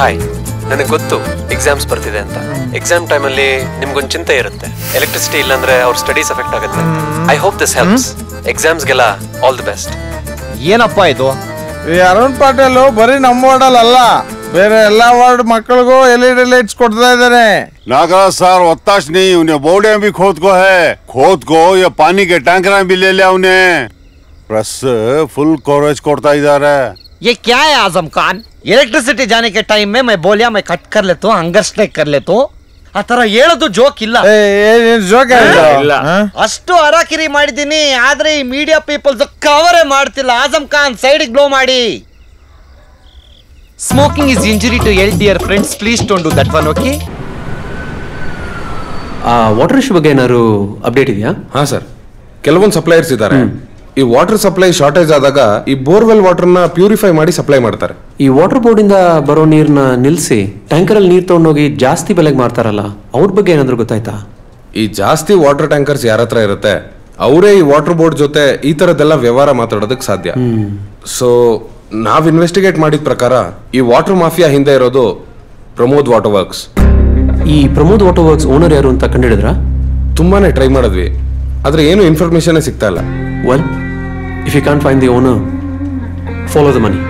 Hi, ನನಗೆ ಗೊತ್ತು exams ಬರ್ತಿದೆ ಅಂತ. ಎಕ್ಸಾಮ್ ಟೈಮಲ್ಲಿ ನಿಮ್ಗೊಂದು ಚಿಂತೆ ಇರುತ್ತೆ. ಎಲೆಕ್ಟ್ರಿಸಿಟಿ ಇಲ್ಲಾಂದ್ರೆ ಅವ್ರ ಸ್ಟಡೀಸ್ ಎಫೆಕ್ಟ್ ಆಗುತ್ತೆ. I hope this helps. ಎಕ್ಸಾಮ್ಸ್ಗೆಲ್ಲ ಆಲ್ ದಿ ಬೆಸ್ಟ್. ಏನಪ್ಪ ಇದು? ಈ ಅರುಣ್ ಪಾಟೀಲ್ ಬರೀ ನಮ್ಮ ವಾರ್ಡಲ್ ಅಲ್ಲ, ಬೇರೆ ಎಲ್ಲಾ ವಾರ್ಡ್ ಮಕ್ಕಳಿಗೂ LED लाइट्स ಕೊಡ್ತಾ ಇದ್ದಾರೆ. नागराज सर वत्ताश नहीं, उन्हें बोर्डे भी खोद को ये पानी के टैंकर भी ले लिया उन्हें. प्रेस फुल कवरेज कोड़ता इधर है. ये क्या है आजम खान? इलेक्ट्रिसिटी जाने के टाइम में मैं बोलिया मैं कट कर लेता हूँ, हंगर स्ट्राइक कर लेता हूँ. ಆ ತರ ಹೇಳೋದು ಜೋಕ್ ಇಲ್ಲ. ಅಷ್ಟು ಅರಾಕಿರಿ ಮಾಡಿದ್ದೀನಿ, ಆದ್ರೆ ಈ ಮೀಡಿಯಾ ಪೀಪಲ್ಸ್ ಕವರೇ ಮಾಡ್ತಿಲ್ಲ. ಆಜಮ್ ಖಾನ್ ಸೈಡ್ ಗ್ಲೋ ಮಾಡಿ. Smoking is injury to health dear friends, please don't do that one, okay? Water issue ಬಗ್ಗೆ ಏನಾದ್ರು ಅಪ್ಡೇಟ್ ಇದೆಯಾ? ಹಾ ಸರ್, ಕೆಲವೊಂದು ಸಪ್ಲೈಯರ್ಸ್ ಇದ್ದಾರೆ. ಈ ವಾಟರ್ ಸಪ್ಲೈ ಶಾರ್ಟೇಜ್ ಆದಾಗ ಈ ಬೋರ್ವೆಲ್ ವಾಟರ್ನ ಪ್ಯೂರಿಫೈ ಮಾಡಿ ಸಪ್ಲೈ ಮಾಡ್ತಾರೆ. ಈ ವಾಟರ್ ಬೋರ್ಡ್ ಇಂದ ಬರೋ ನೀರ್ನ ನಿಲ್ಸಿ ಟ್ಯಾಂಕರ್ ಅಲ್ಲಿ ನೀರ್ ತಗೊಂಡೋಗಿ ಜಾಸ್ತಿ ಬೆಲೆಗೆ ಮಾರ್ತಾರಲ್ಲ, ಅವ್ರ ಬಗ್ಗೆ ಏನಾದ್ರು ಗೊತ್ತಾಯ್ತಾ? ಈ ಜಾಸ್ತಿ ವಾಟರ್ ಟ್ಯಾಂಕರ್ಸ್ ಯಾರ ಹತ್ರ ಇರುತ್ತೆ ಅವರೇ ಈ ವಾಟರ್ ಬೋರ್ಡ್ ಜೊತೆ ಈ ತರದೆಲ್ಲ ವ್ಯವಹಾರ ಮಾತಾಡೋದಕ್ಕೆ ಸಾಧ್ಯ. ಸೊ ನಾವ್ ಇನ್ವೆಸ್ಟಿಗೇಟ್ ಮಾಡಿದ ಪ್ರಕಾರ ಈ ವಾಟರ್ ಮಾಫಿಯಾ ಹಿಂದೆ ಇರೋದು ಪ್ರಮೋದ್ ವಾಟರ್ ವರ್ಕ್ಸ್. ಈ ಪ್ರಮೋದ್ ವಾಟರ್ ವರ್ಕ್ಸ್ ಓನರ್ ಯಾರು ಅಂತ ಕಂಡಿಡಿದ್ರ? ತುಂಬಾನೇ ಟ್ರೈ ಮಾಡಿದ್ವಿ, ಆದ್ರೆ ಏನು ಇನ್ಫಾರ್ಮೇಶನ್ ಸಿಗ್ತಾ ಇಲ್ಲ. Well, if you can't find the owner, follow the money.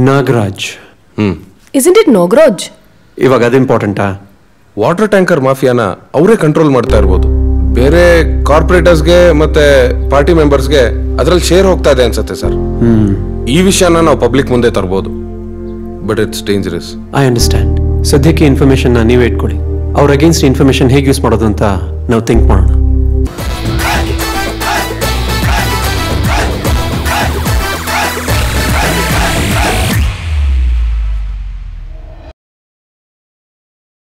Nagaraj. Isn't it Nagraj? ಇವಾಗ ಅದು ಇಂಪಾರ್ಟೆಂಟಾ? ವಾಟರ್ ಟ್ಯಾಂಕರ್ ಮಾಫಿಯಾನ ಅವರೇ ಕಂಟ್ರೋಲ್ ಮಾಡ್ತಾ ಇರ್ಬೋದು. ಬೇರೆ ಕಾರ್ಪೊರೇಟರ್ಸ್ಗೆ ಮತ್ತೆ ಪಾರ್ಟಿ ಮೆಂಬರ್ಸ್ಗೆ ಅದ್ರಲ್ಲಿ ಶೇರ್ ಹೋಗ್ತಾ ಇದೆ ಅನ್ಸುತ್ತೆ ಸರ್. ಈ ವಿಷಯನ ನಾವು ಪಬ್ಲಿಕ್ ಮುಂದೆ ತರಬಹುದು, but it's dangerous. I understand. ಸದ್ಯಕ್ಕೆ ಇನ್ಫಾರ್ಮೇಶನ್ ನೀವೇ ಇಟ್ಕೊಳ್ಳಿ. ಅವ್ರ ಅಗೇನ್ಸ್ಟ್ ಇನ್ಫಾರ್ಮೇಶನ್ ಹೇಗೆ ಯೂಸ್ ಮಾಡೋದು ಅಂತ ನಾವು ಥಿಂಕ್ ಮಾಡೋಣ.